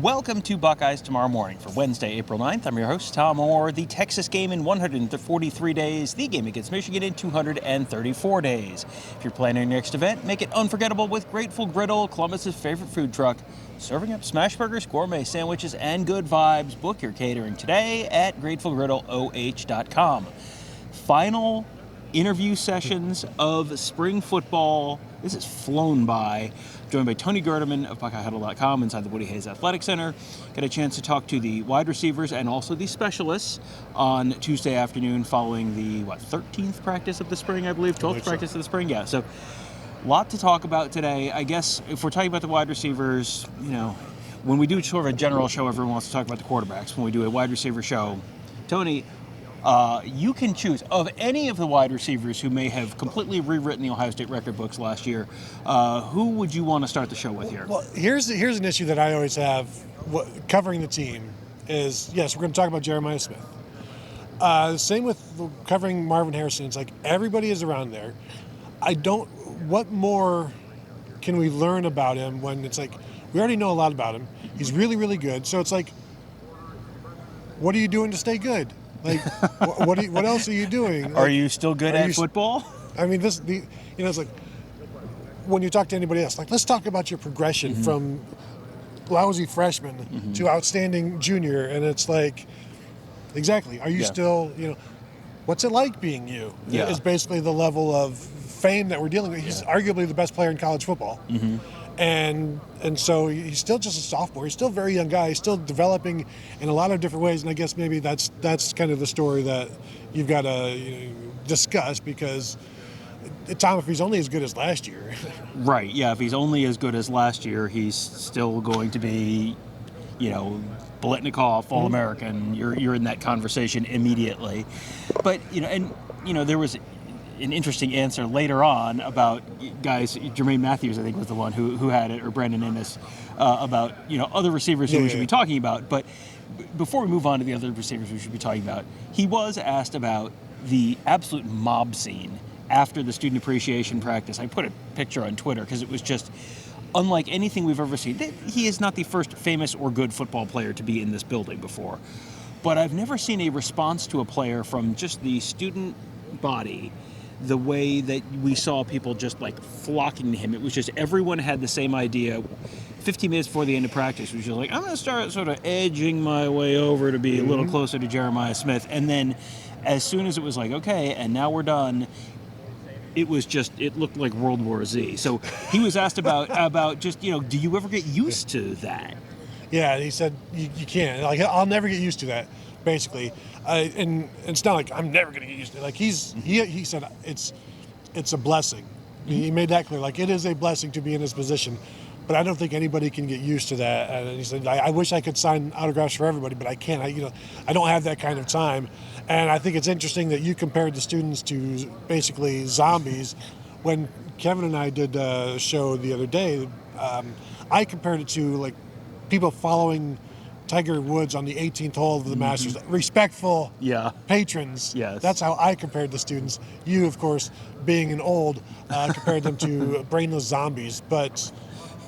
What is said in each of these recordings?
Welcome to Buckeyes Tomorrow Morning for Wednesday, April 9th. I'm your host, Tom Orr. The Texas game in 143 days, the game against Michigan in 234 days. If you're planning your next event, make it unforgettable with Grateful Griddle, Columbus's favorite food truck, serving up smash burgers, gourmet sandwiches, and good vibes. Book your catering today at gratefulgriddleoh.com. Final interview sessions of spring football. This has flown by. Joined by Tony Gerdeman of BuckeyeHuddle.com inside the Woody Hayes Athletic Center. Got a chance to talk to the wide receivers and also the specialists on Tuesday afternoon following the, 13th practice of the spring, I believe? 12th practice of the spring? Yeah, so a lot to talk about today. I guess if we're talking about the wide receivers, when we do sort of a general show, everyone wants to talk about the quarterbacks. When we do a wide receiver show, Tony, you can choose of any of the wide receivers who may have completely rewritten the Ohio State record books last year. Who would you want to start the show with here? Well, here's an issue that I always have covering the team is, yes, we're going to talk about Jeremiah Smith. Same with covering Marvin Harrison. It's like everybody is around there. What more can we learn about him when it's like we already know a lot about him. He's really, really good. So it's like, what are you doing to stay good? Like, what else are you doing? Like, are you still good at football? I mean, it's like when you talk to anybody else, like, let's talk about your progression from lousy freshman to outstanding junior. And it's like, exactly. Are you still, what's it like being you? Yeah. Is basically the level of fame that we're dealing with. He's arguably the best player in college football. And so he's still just a sophomore. He's still a very young guy. He's still developing in a lot of different ways. And I guess maybe that's kind of the story that you've got to discuss because, Tom, if he's only as good as last year. Right, yeah. If he's only as good as last year, he's still going to be, Biletnikoff, All-American. You're in that conversation immediately. But, there was an interesting answer later on about guys. Jermaine Matthews, I think, was the one who had it, or Brandon Innes, about other receivers who we should be talking about. But before we move on to the other receivers we should be talking about, he was asked about the absolute mob scene after the student appreciation practice. I put a picture on Twitter because it was just unlike anything we've ever seen. He is not the first famous or good football player to be in this building before, but I've never seen a response to a player from just the student body the way that we saw people just like flocking to him. It was just everyone had the same idea 15 minutes before the end of practice, which was like, I'm going to start sort of edging my way over to be a little closer to Jeremiah Smith. And then as soon as it was like, okay, and now we're done, it looked like World War Z. So he was asked about just, do you ever get used to that? Yeah, he said you can't. Like, I'll never get used to that, basically. And it's not like I'm never going to get used to it. Like he said it's a blessing. He made that clear. Like, it is a blessing to be in this position, but I don't think anybody can get used to that. And he said, I wish I could sign autographs for everybody, but I can't. I don't have that kind of time. And I think it's interesting that you compared the students to basically zombies. When Kevin and I did a show the other day, I compared it to like people following Tiger Woods on the 18th hole of the Masters. Respectful patrons. Yes. That's how I compared the students. You, of course, being an old, compared them to brainless zombies. But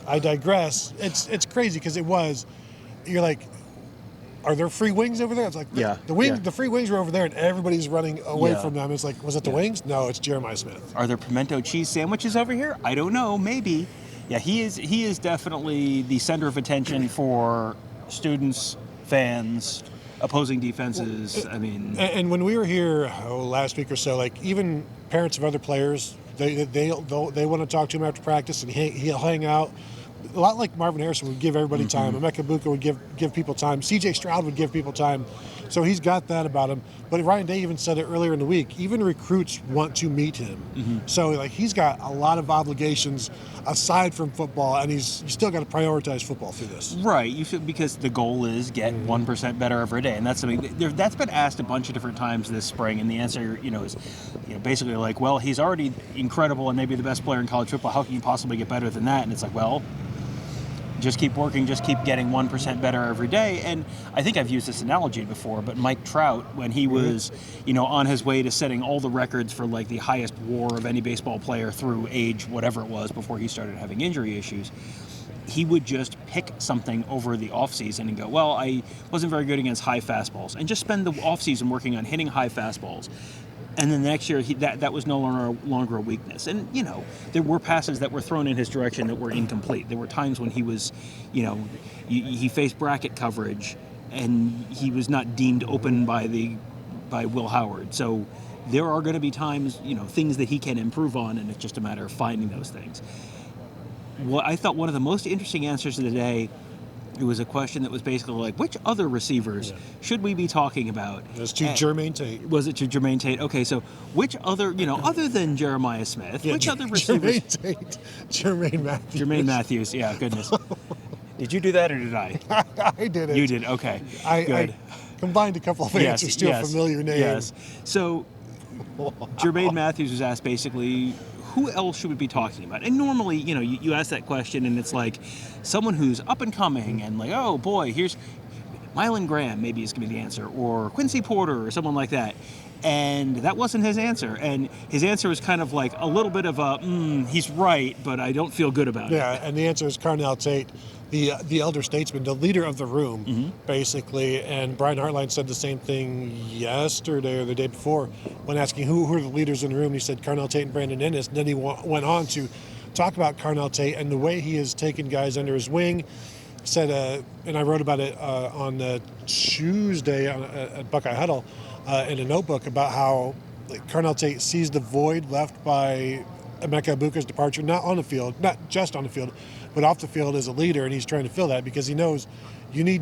I digress. It's crazy because you're like, are there free wings over there? It's like, the free wings were over there and everybody's running away from them. It's like, was it the wings? No, it's Jeremiah Smith. Are there pimento cheese sandwiches over here? I don't know. Maybe. Yeah, he is definitely the center of attention for students, fans, opposing defenses. And when we were here last week or so, like even parents of other players, they want to talk to him after practice, and he'll hang out. A lot like Marvin Harrison would give everybody time. Emeka Buka would give people time. C.J. Stroud would give people time. So he's got that about him. But Ryan Day even said it earlier in the week. Even recruits want to meet him. So like he's got a lot of obligations aside from football, and you still got to prioritize football through this. Right. You should, because the goal is get 1% better every day, and that's something that's been asked a bunch of different times this spring. And the answer, is, basically like, well, he's already incredible and maybe the best player in college football. How can you possibly get better than that? And it's like, well, just keep working, just keep getting 1% better every day. And I think I've used this analogy before, but Mike Trout, when he was, on his way to setting all the records for like the highest WAR of any baseball player through age, whatever it was, before he started having injury issues, he would just pick something over the offseason and go, well, I wasn't very good against high fastballs, and just spend the offseason working on hitting high fastballs. And then the next year, that was no longer a weakness. And, there were passes that were thrown in his direction that were incomplete. There were times when he was, he faced bracket coverage, and he was not deemed open by Will Howard. So there are going to be times, things that he can improve on, and it's just a matter of finding those things. What I thought one of the most interesting answers of the day, it was a question that was basically like, which other receivers should we be talking about? It was to Jermaine Tate. Was it to Jermaine Tate? Okay, so which other, other than Jeremiah Smith, which other receivers? Jermaine Tate, Jermaine Matthews. Jermaine Matthews, yeah, goodness. Did you do that or did I? I did it. You did, okay. I combined a couple of answers to a familiar name. Yes. So Jermaine Matthews was asked basically, who else should we be talking about? And normally, you ask that question and it's like someone who's up and coming and like, oh boy, here's Mylan Graham, maybe is going to be the answer, or Quincy Porter or someone like that. And that wasn't his answer. And his answer was kind of like a little bit of a, he's right, but I don't feel good about it. Yeah, and the answer is Carnell Tate, the elder statesman, the leader of the room, basically. And Brian Hartline said the same thing yesterday or the day before when asking who are the leaders in the room. He said Carnell Tate and Brandon Ennis. And then he went on to talk about Carnell Tate and the way he has taken guys under his wing. Said, and I wrote about it on Tuesday at Buckeye Huddle in a notebook about how Carnell Tate sees the void left by Emeka Egbuka's departure, not just on the field, but off the field as a leader, and he's trying to fill that because he knows you need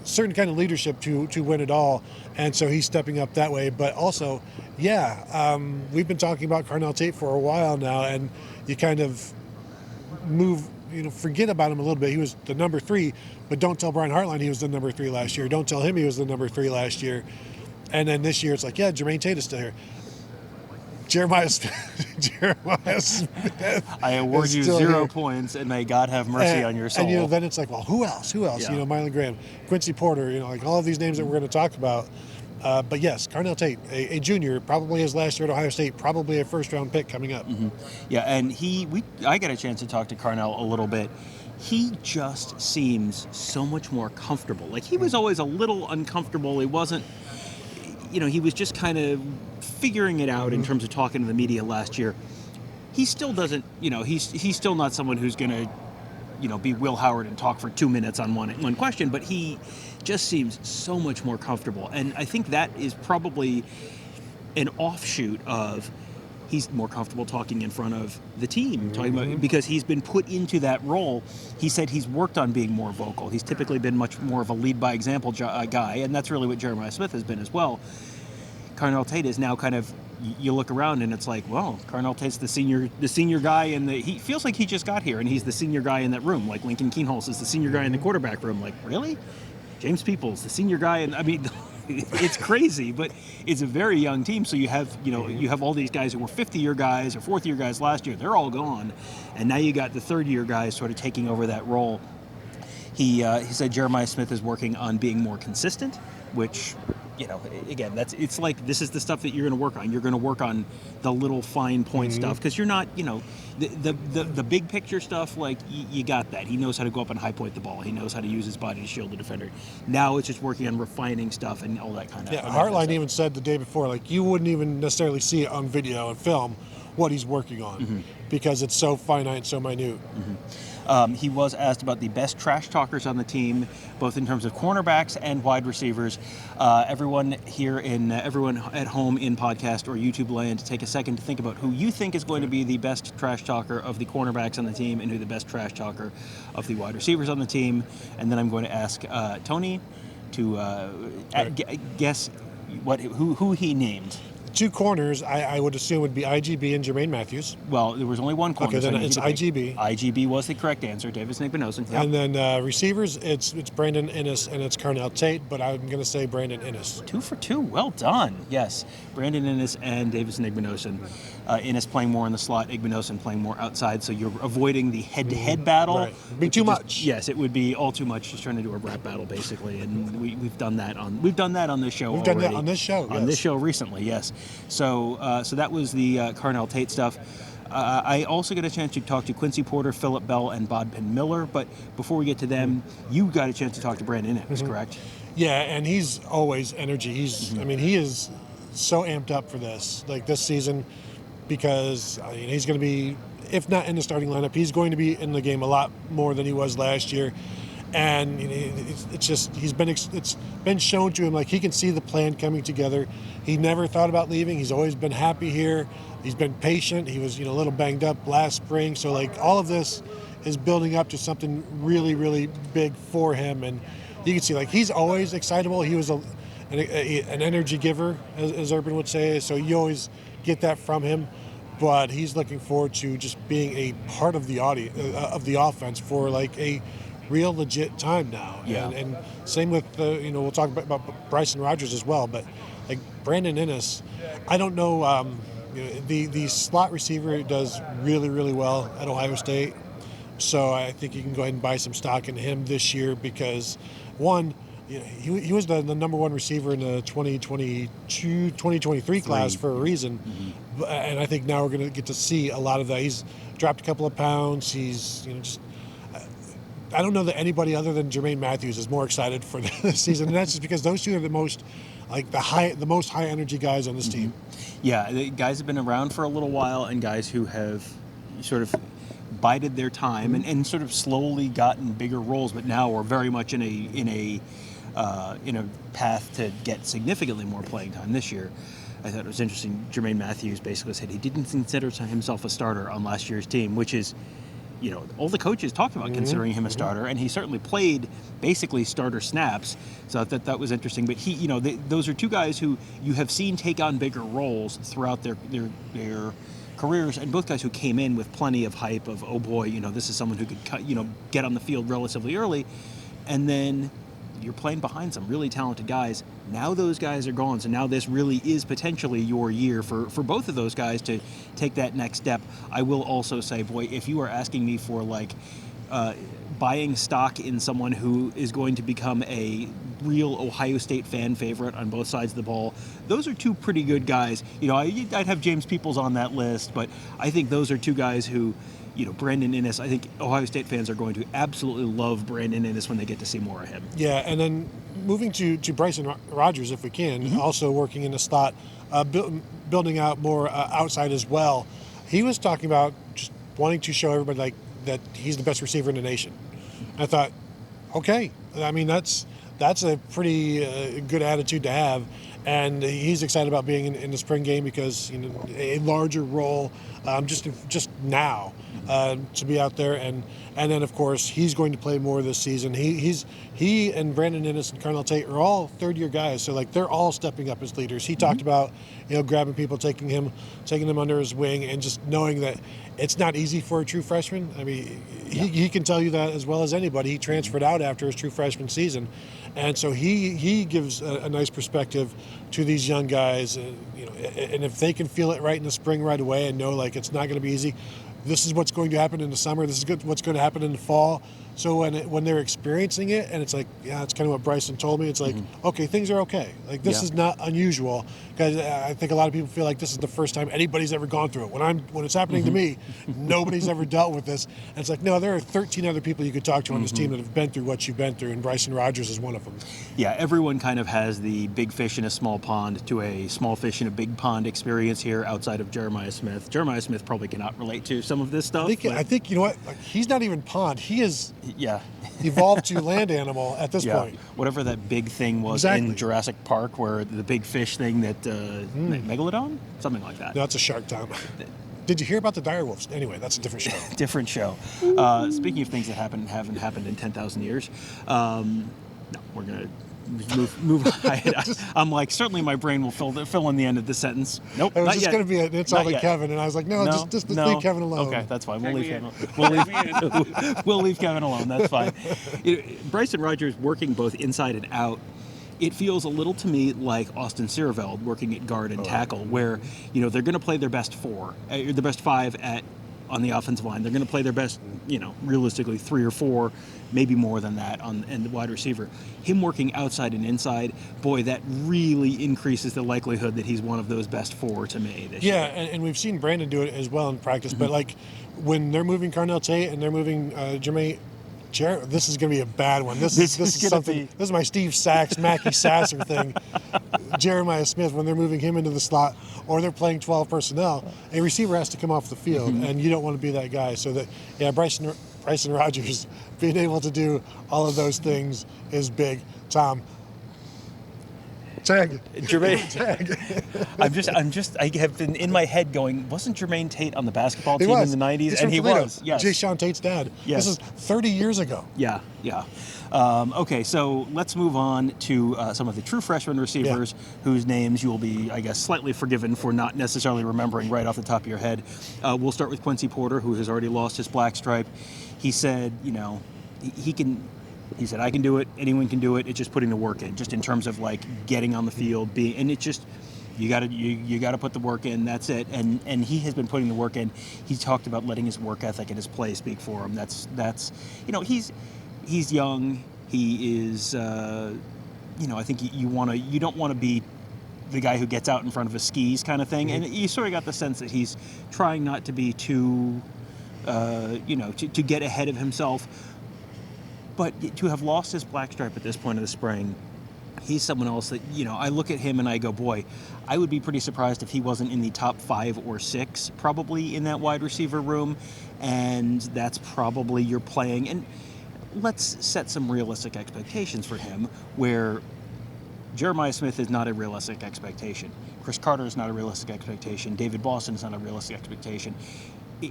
certain kind of leadership to win it all, and so he's stepping up that way. But also, we've been talking about Carnell Tate for a while now, and you kind of forget about him a little bit. He was the number 3, but don't tell Brian Hartline he was the number 3 last year. Don't tell him he was the number 3 last year. And then this year it's like, Jermaine Tate is still here. Jeremiah Smith. I award you 0 points, and may God have mercy on your soul. And then it's like, well, who else? Yeah. Mylan Graham, Quincy Porter, like all of these names that we're going to talk about. But yes, Carnell Tate, a junior, probably his last year at Ohio State, probably a first-round pick coming up. Yeah, and I got a chance to talk to Carnell a little bit. He just seems so much more comfortable. Like, he was always a little uncomfortable. He wasn't, he was just kind of figuring it out in terms of talking to the media last year. He still doesn't, he's still not someone who's going to, be Will Howard and talk for 2 minutes on one question, but he just seems so much more comfortable. And I think that is probably an offshoot of he's more comfortable talking in front of the team, talking about, because he's been put into that role. He said he's worked on being more vocal. He's typically been much more of a lead-by-example guy, and that's really what Jeremiah Smith has been as well. Carnell Tate is now kind of, you look around and it's like, well, Carnell Tate's the senior guy, and he feels like he just got here, and he's the senior guy in that room. Like Lincoln Keenholz is the senior guy in the quarterback room. Like, really? James Peoples, the senior guy, and I mean, it's crazy, but it's a very young team. So you have, you have all these guys who were 50-year guys or 4th-year guys last year. They're all gone, and now you got the 3rd-year guys sort of taking over that role. He said Jeremiah Smith is working on being more consistent, which, again, it's like this is the stuff that you're going to work on. You're going to work on the little fine point stuff because you're not, the big picture stuff. Like you got that. He knows how to go up and high point the ball. He knows how to use his body to shield the defender. Now it's just working on refining stuff and all that kind of. Yeah, Hartline even said the day before, like you wouldn't even necessarily see it on video and film what he's working on because it's so finite and so minute. He was asked about the best trash talkers on the team, both in terms of cornerbacks and wide receivers. Everyone at home in podcast or YouTube land, take a second to think about who you think is going to be the best trash talker of the cornerbacks on the team and who the best trash talker of the wide receivers on the team. And then I'm going to ask Tony to guess who he named. 2 corners, I would assume, would be IGB and Jermaine Matthews. Well, there was only one corner. Okay, then it's IGB. IGB was the correct answer. Davis Nigbenosen. Yep. And then receivers, it's Brandon Ennis and it's Carnell Tate, but I'm going to say Brandon Ennis. 2 for 2. Well done. Yes. Brandon Ennis and Davis Nigbenosen. Ennis playing more in the slot, Igbenosen playing more outside, so you're avoiding the head-to-head battle. Right. Be too much. Yes, it would be all too much, just trying to do a rap battle, basically. And we've done that on this show already. We've done that on this show, yes. On this show recently, yes. So that was the Carnell Tate stuff. I also got a chance to talk to Quincy Porter, Phillip Bell, and Bodpin Miller. But before we get to them, you got a chance to talk to Brandon Innes, correct? Yeah, and he's always energy. I mean, he is so amped up for this season, because he's going to be, if not in the starting lineup, he's going to be in the game a lot more than he was last year. And it's been shown to him, like, he can see the plan coming together. He never thought about leaving. He's always been happy here. He's been patient. He was a little banged up last spring, so like all of this is building up to something really, really big for him. And you can see, like, he's always excitable. He was an energy giver, as Urban would say, so you always get that from him. But he's looking forward to just being a part of the of the offense for like a real legit time now. Yeah. And same with we'll talk about Bryson Rogers as well, but like Brandon Innes, I don't know, the slot receiver does really, really well at Ohio State. So I think you can go ahead and buy some stock in him this year, because one, he was the number one receiver in the 2022-2023 class for a reason. Mm-hmm. And I think now we're going to get to see a lot of that. He's dropped a couple of pounds. He's I don't know that anybody other than Germain Matthews is more excited for this season, and that's just because those two are the most high energy guys on this team. Yeah, the guys have been around for a little while, and guys who have sort of bided their time and sort of slowly gotten bigger roles, but now are very much in a path to get significantly more playing time this year. I thought it was interesting. Germain Matthews basically said he didn't consider himself a starter on last year's team, which is, all the coaches talked about considering him a starter, and he certainly played basically starter snaps. So that was interesting. But those are two guys who you have seen take on bigger roles throughout their careers, and both guys who came in with plenty of hype of, oh boy, this is someone who could get on the field relatively early, and then you're playing behind some really talented guys. Now those guys are gone, so now this really is potentially your year for both of those guys to take that next step. I will also say, boy, if you are asking me for buying stock in someone who is going to become a real Ohio State fan favorite on both sides of the ball, those are two pretty good guys. I'd have James Peoples on that list, but I think those are two guys who, Brandon Innes, I think Ohio State fans are going to absolutely love Brandon Innes when they get to see more of him. Yeah, and then moving to Bryson Rogers, if we can, also working in the slot, building out more outside as well. He was talking about just wanting to show everybody that he's the best receiver in the nation. I thought, okay, I mean that's a pretty good attitude to have, and he's excited about being in the spring game because a larger role just now to be out there, and then of course he's going to play more this season. He and Brandon Innes and Carnell Tate are all third-year guys, so they're all stepping up as leaders. He talked about grabbing people, taking them under his wing, and just knowing that it's not easy for a true freshman. I mean, he can tell you that as well as anybody. He transferred out after his true freshman season, and so he gives a nice perspective to these young guys. And if they can feel it right in the spring right away and know it's not going to be easy, this is what's going to happen in the summer. This is what's going to happen in the fall. So when they're experiencing it, and it's it's kind of what Bryson told me. It's okay, things are okay. This is not unusual, because I think a lot of people feel like this is the first time anybody's ever gone through it. When it's happening to me, nobody's ever dealt with this. And it's no, there are 13 other people you could talk to on this team that have been through what you've been through, and Bryson Rogers is one of them. Yeah, everyone kind of has the big fish in a small pond to a small fish in a big pond experience here outside of Jeremiah Smith. Jeremiah Smith probably cannot relate to some of this stuff. I think you know what? He's not even pond. He is evolved to land animal at this point. Whatever that big thing was in Jurassic Park, where the big fish thing that Megalodon? Something like that. No, that's a shark, Tom. Did you hear about the direwolves? Anyway, that's a different show. Different show. Speaking of things that haven't happened in 10,000 years, no, we're going to move I'm certainly my brain will fill in the end of the sentence. Nope, it was just going to be it's all like Kevin, and I was like, no, just leave Kevin alone. Okay, that's fine. We'll leave Kevin alone. That's fine. Bryson Rogers working both inside and out. It feels a little to me like Austin Siereveld working at guard and tackle, where they're going to play their best five at on the offensive line. They're going to play their best, realistically 3 or 4, maybe more than that on the wide receiver. Him working outside and inside, boy, that really increases the likelihood that he's one of those best 4 to me this year. Yeah, and we've seen Brandon do it as well in practice. But like when they're moving Carnell Tate and they're moving Jermaine. This is going to be a bad one. This is something. This is my Steve Sachs, Mackie Sasser thing. Jeremiah Smith, when they're moving him into the slot or they're playing 12 personnel, a receiver has to come off the field, and you don't want to be that guy. So Bryson Rogers being able to do all of those things is big. Tom. Tag. Jermaine. Tag. I have been in my head going, wasn't Jermaine Tate on the basketball team was. in the 90s? He's And he Toledo. was, yes. Jay Sean Tate's dad. Yes. This is 30 years ago. Yeah. Okay, so let's move on to some of the true freshman receivers whose names you will be, I guess, slightly forgiven for not necessarily remembering right off the top of your head. We'll start with Quincy Porter, who has already lost his black stripe. He said, He said, I can do it. Anyone can do it. It's just putting the work in, just in terms of like getting on the field, and it just you got to put the work in. That's it. And he has been putting the work in. He talked about letting his work ethic and his play speak for him. That's he's young. He is I think you don't want to be the guy who gets out in front of his skis kind of thing. And you sort of got the sense that he's trying not to be too to get ahead of himself. But to have lost his black stripe at this point of the spring, he's someone else that, I look at him and I go, boy, I would be pretty surprised if he wasn't in the top 5 or 6 probably in that wide receiver room. And that's probably your playing. And let's set some realistic expectations for him, where Jeremiah Smith is not a realistic expectation. Chris Carter is not a realistic expectation. David Boston is not a realistic expectation.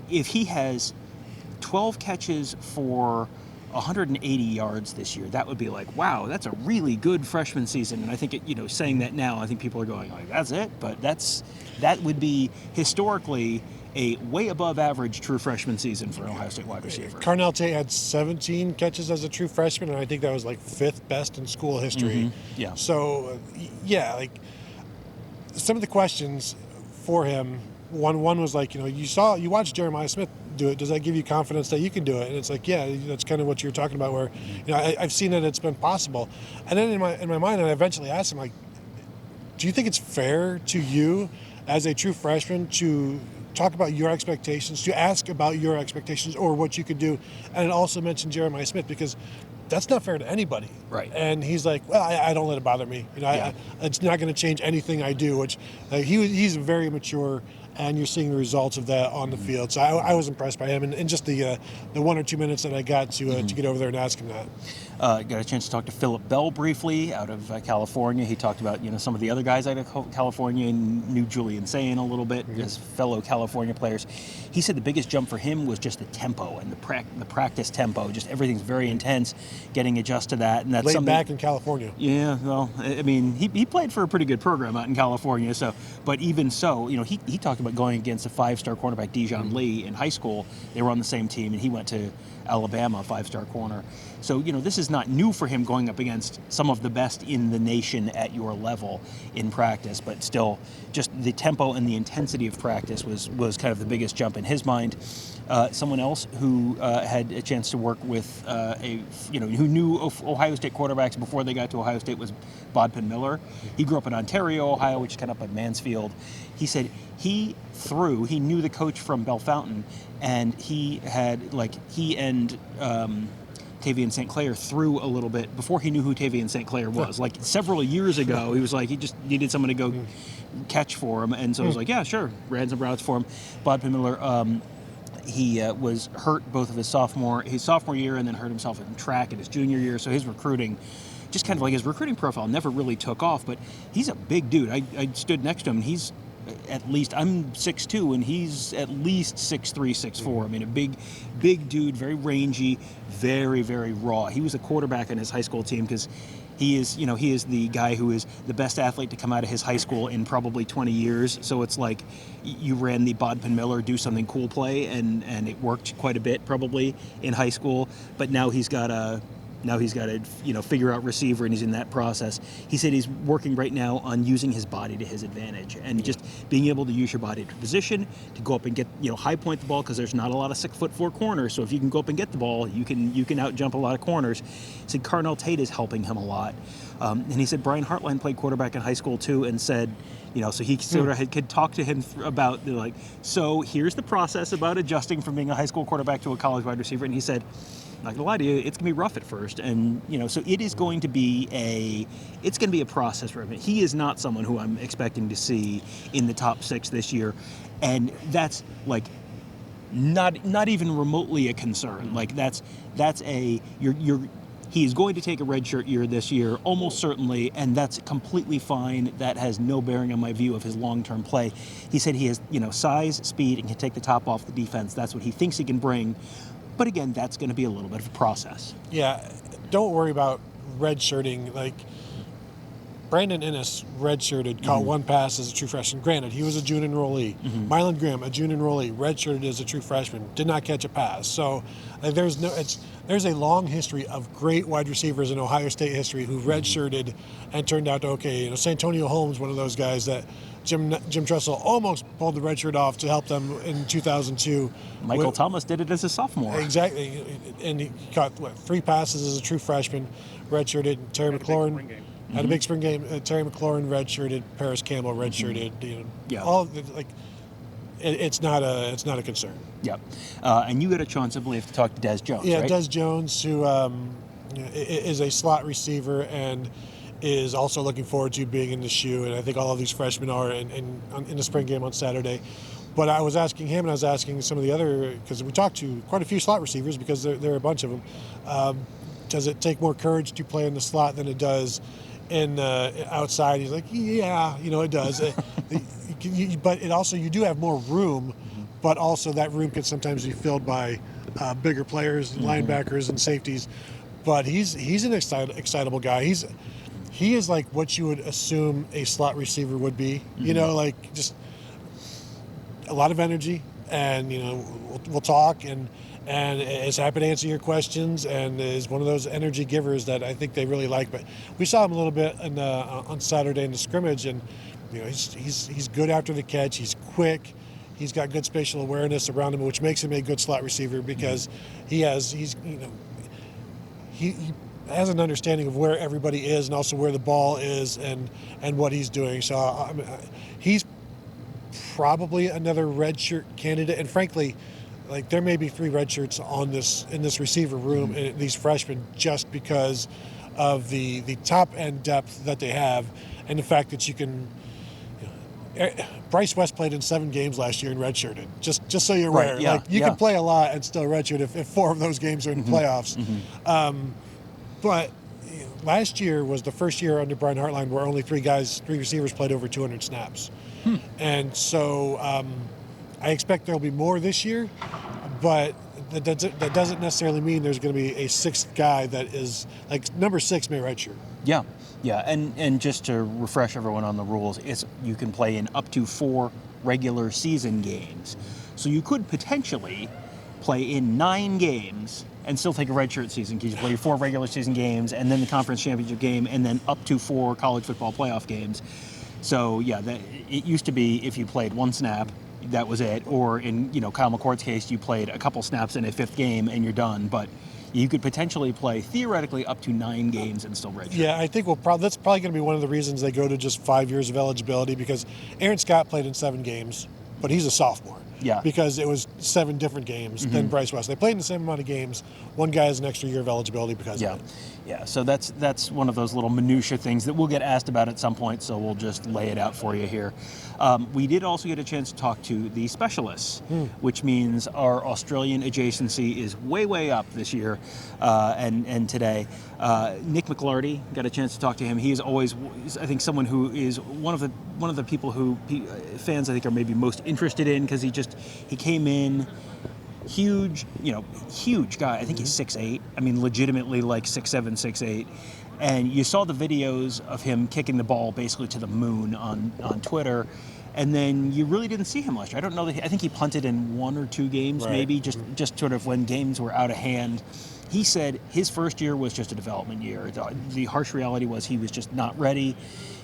If he has 12 catches for 180 yards this year, that would be like, wow, that's a really good freshman season. And I think saying that now, I think people are going like, that's it. But that would be historically a way above average true freshman season for an Ohio State wide receiver. Carnell Tate had 17 catches as a true freshman, and I think that was like 5th best in school history. Yeah. So like some of the questions for him. One was like, you watched Jeremiah Smith do it. Does that give you confidence that you can do it? And it's like, yeah, that's kind of what you're talking about. Where, I've seen that it's been possible. And then in my mind, I eventually asked him, like, do you think it's fair to you as a true freshman to talk about your expectations, to ask about your expectations or what you could do? And it also mentioned Jeremiah Smith, because that's not fair to anybody. Right. And he's like, well, I don't let it bother me. It's not going to change anything I do, which he's very mature, and you're seeing the results of that on the field. So I was impressed by him, and just the 1 or 2 minutes that I got to get over there and ask him that. Got a chance to talk to Phillip Bell briefly out of California. He talked about some of the other guys out of California, and knew Julian Sayin a little bit, as fellow California players. He said the biggest jump for him was just the tempo and the practice tempo. Just everything's very intense, getting adjusted to that, and that's laid something back in California. Yeah, well, I mean, he played for a pretty good program out in California. So, but even so, he talked about going against a 5-star cornerback, Dijon Lee, in high school. They were on the same team, and he went to Alabama, 5-star corner. So, this is not new for him, going up against some of the best in the nation at your level in practice, but still, just the tempo and the intensity of practice was kind of the biggest jump in his mind. Someone else who had a chance to work with who knew Ohio State quarterbacks before they got to Ohio State was Bodpin Miller. He grew up in Ontario, Ohio, which is kind of up by Mansfield. He said he knew the coach from Bellefontaine, and he and Tavian St. Clair threw a little bit before he knew who Tavian St. Clair was. Like several years ago, he was like, he just needed someone to go catch for him. And so I was like, yeah, sure. Ran some routes for him. Bodpin Miller, he was hurt both of his sophomore year, and then hurt himself in track in his junior year. So his recruiting, just kind of like his recruiting profile never really took off, but he's a big dude. I stood next to him, and he's at least, I'm 6'2", and he's at least 6'3", 6'4". I mean, a big dude, very rangy, very, very raw. He was a quarterback on his high school team, because he is the guy who is the best athlete to come out of his high school in probably 20 years. So it's like you ran the Bodpin Miller do something cool play, and it worked quite a bit probably in high school. But now he's got a Now he's got to, figure out receiver, and he's in that process. He said he's working right now on using his body to his advantage and just being able to use your body to position, to go up and get, high point the ball, because there's not a lot of 6'4" corners. So if you can go up and get the ball, you can out jump a lot of corners. He said Carnell Tate is helping him a lot. And he said Brian Hartline played quarterback in high school too, and said, so he sort of could talk to him about, so here's the process about adjusting from being a high school quarterback to a college wide receiver. And he said, not gonna lie to you, it's gonna be rough at first, and so it is going to be a process for him. He is not someone who I'm expecting to see in the top 6 this year, and that's not even remotely a concern. He is going to take a redshirt year this year, almost certainly, and that's completely fine. That has no bearing on my view of his long-term play. He said he has, size, speed, and can take the top off the defense. That's what he thinks he can bring. But again, that's going to be a little bit of a process. Yeah, don't worry about redshirting. Brandon Innes redshirted, caught one pass as a true freshman. Granted, he was a June enrollee. Mylan Graham, a June enrollee, redshirted as a true freshman, did not catch a pass. So there's a long history of great wide receivers in Ohio State history who redshirted and turned out okay. Santonio Holmes, one of those guys that Jim Tressel almost pulled the red shirt off to help them in 2002. Michael Thomas did it as a sophomore. Exactly, and he caught 3 passes as a true freshman, redshirted. Terry McLaurin had a big spring game. Terry McLaurin redshirted. Paris Campbell redshirted. It's not a concern. Yeah, and you got a chance, I believe, to talk to Des Jones. Yeah, right? Des Jones, who is a slot receiver and is also looking forward to being in the shoe, and I think all of these freshmen are in the spring game on Saturday. But I was asking him, and I was asking some of the other, because we talked to quite a few slot receivers, because there are a bunch of them. Does it take more courage to play in the slot than it does in outside? He's like, yeah, it does. But it also, you do have more room, but also that room can sometimes be filled by bigger players, linebackers and safeties. But he's an excitable guy. He is like what you would assume a slot receiver would be. Just a lot of energy, and we'll talk, and is happy to answer your questions, and is one of those energy givers that I think they really like. But we saw him a little bit on Saturday in the scrimmage, and he's good after the catch. He's quick. He's got good spatial awareness around him, which makes him a good slot receiver, because he has an understanding of where everybody is, and also where the ball is, and what he's doing. So he's probably another redshirt candidate, and frankly, there may be 3 redshirts in this receiver room, and these freshmen, just because of the top end depth that they have, and the fact that you can. Bryce West played in 7 games last year and redshirted. Just so you're aware, right, yeah, you can play a lot and still redshirt if 4 of those games are in the playoffs. But last year was the first year under Brian Hartline where only 3 receivers played over 200 snaps. And so I expect there'll be more this year, but that doesn't necessarily mean there's going to be a 6th guy that is, number 6 may redshirt. Yeah, and just to refresh everyone on the rules, you can play in up to 4 regular season games. So you could potentially play in 9 games and still take a redshirt season, because you play 4 regular season games, and then the conference championship game, and then up to 4 college football playoff games. So yeah, it used to be if you played 1 snap, that was it. Or in Kyle McCord's case, you played a couple snaps in a 5th game and you're done. But you could potentially play theoretically up to 9 games and still redshirt. Yeah, I think that's probably going to be one of the reasons they go to just 5 years of eligibility, because Aaron Scott played in 7 games, but he's a sophomore. Yeah. Because it was 7 different games than Bryce West. They played in the same amount of games. One guy has an extra year of eligibility because of it. Yeah, so that's one of those little minutia things that we'll get asked about at some point, so we'll just lay it out for you here. We did also get a chance to talk to the specialists, which means our Australian adjacency is way up this year and today. Nick McLarty, got a chance to talk to him. He is always, I think, someone who is one of the people who fans I think are maybe most interested in, because he came in huge guy. I think he's 6'8". I mean, legitimately 6'7", 6'8". And you saw the videos of him kicking the ball basically to the moon on Twitter, and then you really didn't see him last year. I don't know I think he punted in 1 or 2 games, maybe just sort of when games were out of hand. he said his first year was just a development year. The harsh reality was he was just not ready.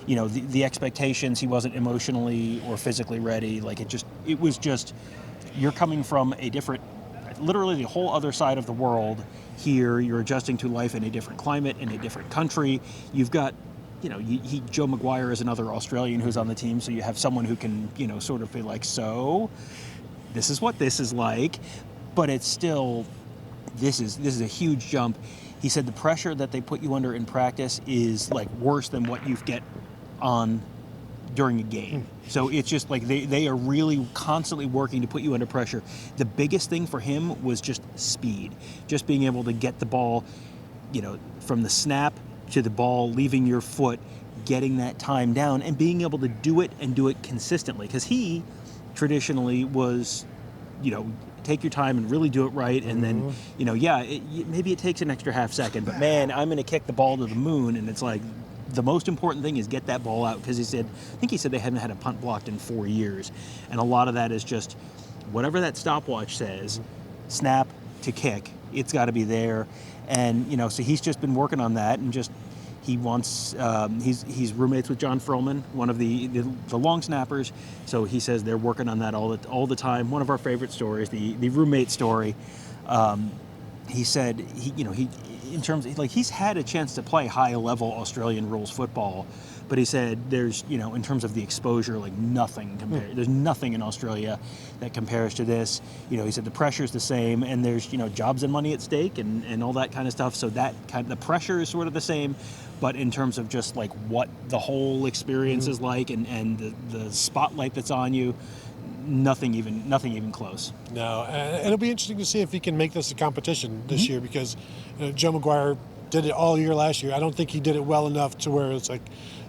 You know, the expectations, he wasn't emotionally or physically ready. Like it was just, you're coming from a different, literally the whole other side of the world here. You're adjusting to life in a different climate, in a different country. You've got, you know, Joe McGuire is another Australian who's on the team, so you have someone who can, you know, sort of be like, so this is what this is like, but it's still, this is a huge jump. He said the pressure that they put you under in practice is like worse than what you get on during a game. So it's just like they are really constantly working to put you under pressure. The biggest thing for him was just speed, just being able to get the ball, you know, from the snap to the ball leaving your foot, getting that time down and being able to do it and do it consistently. Because he traditionally was, you know, take your time and really do it right, and then, you know, maybe it takes an extra half second, but man, I'm going to kick the ball to the moon, and it's like, the most important thing is get that ball out, because I think he said they hadn't had a punt blocked in 4 years, and a lot of that is just whatever that stopwatch says, snap to kick, it's got to be there, and, you know, so he's just been working on that, and just, he wants, he's roommates with John Froman, one of the long snappers. So he says they're working on that all the time. One of our favorite stories, the roommate story. He said in terms of, like, he's had a chance to play high level Australian rules football, but he said there's, you know, in terms of the exposure, like nothing compared. There's nothing in Australia that compares to this. You know, he said the pressure's the same, and there's, you know, jobs and money at stake and all that kind of stuff. So that the pressure is sort of the same. But in terms of just like what the whole experience is like and the spotlight that's on you, nothing even close. No, and it'll be interesting to see if he can make this a competition this year, because, you know, Joe McGuire did it all year last year. I don't think he did it well enough to where it's like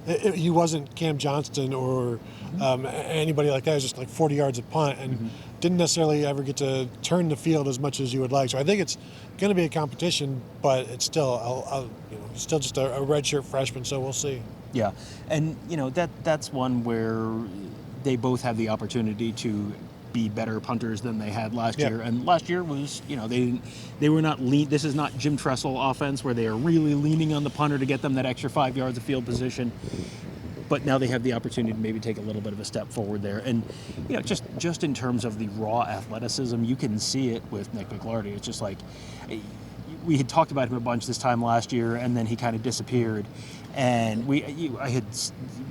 he wasn't Cam Johnston or anybody like that. It was just like 40 yards at punt and didn't necessarily ever get to turn the field as much as you would like. So I think it's going to be a competition, but it's still still just a redshirt freshman. So we'll see. Yeah, and you know that's one where they both have the opportunity to be better punters than they had last year. And last year was, you know, they were not lean. This is not Jim Tressel offense where they are really leaning on the punter to get them that extra 5 yards of field position. But now they have the opportunity to maybe take a little bit of a step forward there. And, you know, just in terms of the raw athleticism, you can see it with Nick McLarty. It's just like, we had talked about him a bunch this time last year, and then he kind of disappeared. And I had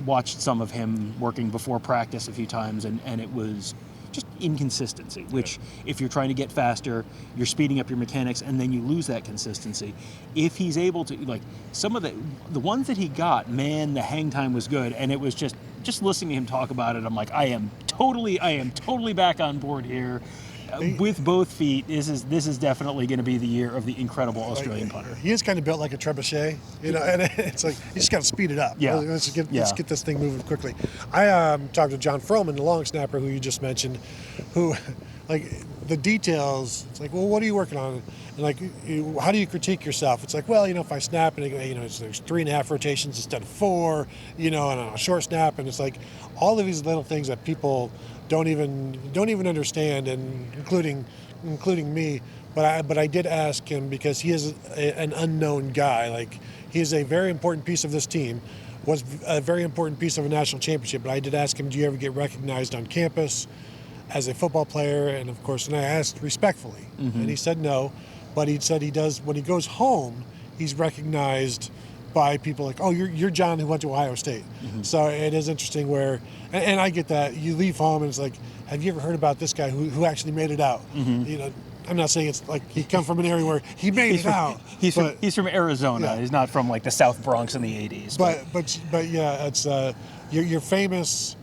watched some of him working before practice a few times, and it was just inconsistency, which if you're trying to get faster, you're speeding up your mechanics, and then you lose that consistency. If he's able to, like, some of the ones that he got, man, the hang time was good, and it was just listening to him talk about it, I'm like, I am totally back on board here. With both feet, this is definitely going to be the year of the incredible Australian punter. He is kind of built like a trebuchet, you know, and it's like you just got to speed it up. Yeah. Let's get this thing moving quickly. I talked to John Froman, the long snapper who you just mentioned, who, like, the details. It's like, well, what are you working on? And like, how do you critique yourself? It's like, well, you know, if I snap and, you know, there's 3.5 rotations instead of 4, you know, and on a short snap, and it's like all of these little things that people don't even understand, and including me. But I did ask him, because he is an unknown guy. Like, he is a very important piece of this team, was a very important piece of a national championship. But I did ask him, do you ever get recognized on campus as a football player? And of course, and I asked respectfully, and he said no. But he said he does when he goes home. He's recognized by people like, oh, you're John who went to Ohio State. So it is interesting where, and I get that, you leave home and it's like, have you ever heard about this guy who actually made it out? You know, I'm not saying it's like he come from an area where he made it out. He's from Arizona. Yeah. He's not from like the South Bronx in the 80s. But yeah, it's you're famous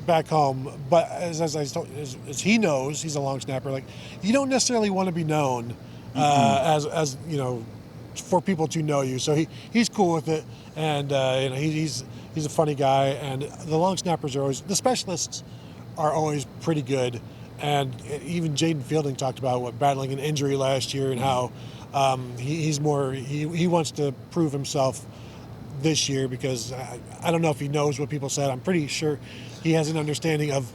back home. But as he knows, he's a long snapper. Like, you don't necessarily want to be known as you know, for people to know you. So he's cool with it, and you know, he's a funny guy. And the long snappers the specialists are always pretty good. And even Jaden Fielding talked about battling an injury last year, and how he wants to prove himself this year, because I don't know if he knows what people said. I'm pretty sure he has an understanding of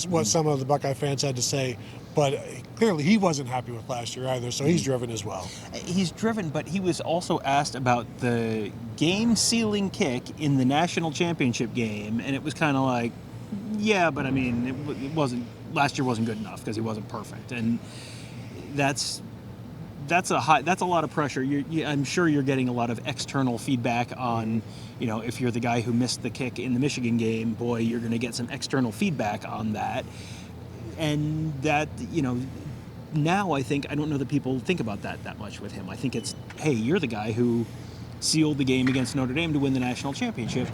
what some of the Buckeye fans had to say. But clearly he wasn't happy with last year either, so he's driven as well. He's driven, but he was also asked about the game-sealing kick in the national championship game, and it was kind of like, yeah, but I mean, it wasn't. Last year wasn't good enough because he wasn't perfect, and that's a lot of pressure. I'm sure you're getting a lot of external feedback on, if you're the guy who missed the kick in the Michigan game, boy, you're going to get some external feedback on that. And that, now I don't know that people think about that much with him. I think it's, hey, you're the guy who sealed the game against Notre Dame to win the national championship.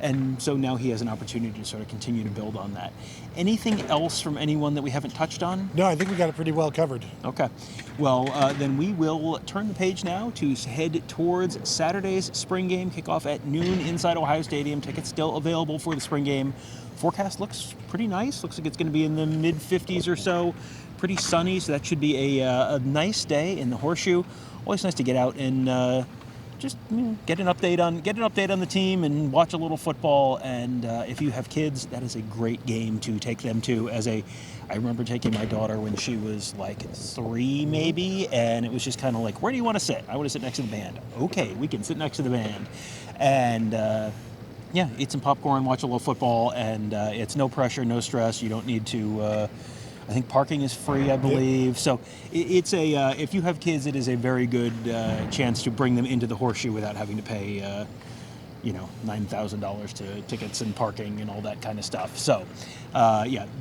And so now he has an opportunity to sort of continue to build on that. Anything else from anyone that we haven't touched on? No, I think we got it pretty well covered. Okay. Well, then we will turn the page now to head towards Saturday's spring game, kickoff at noon inside Ohio Stadium. Tickets still available for the spring game. Forecast looks pretty nice. Looks like it's going to be in the mid-50s or so. Pretty sunny, so that should be a nice day in the Horseshoe. Always nice to get out and just get an update on the team and watch a little football. And if you have kids, that is a great game to take them to. I remember taking my daughter when she was like 3 maybe, and it was just kind of like, where do you want to sit? I want to sit next to the band. Okay, we can sit next to the band. And eat some popcorn, watch a little football, and it's no pressure, no stress. You don't need to. I think parking is free, I believe. Yep. So it's if you have kids, it is a very good chance to bring them into the Horseshoe without having to pay, $9,000 to tickets and parking and all that kind of stuff. So,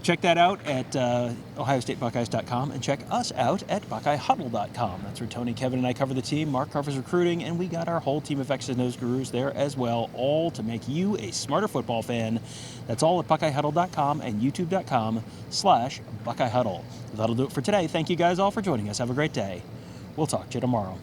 check that out at OhioStateBuckeyes.com and check us out at BuckeyeHuddle.com. That's where Tony, Kevin, and I cover the team. Mark covers recruiting, and we got our whole team of X's and O's gurus there as well, all to make you a smarter football fan. That's all at BuckeyeHuddle.com and YouTube.com/BuckeyeHuddle. That'll do it for today. Thank you guys all for joining us. Have a great day. We'll talk to you tomorrow.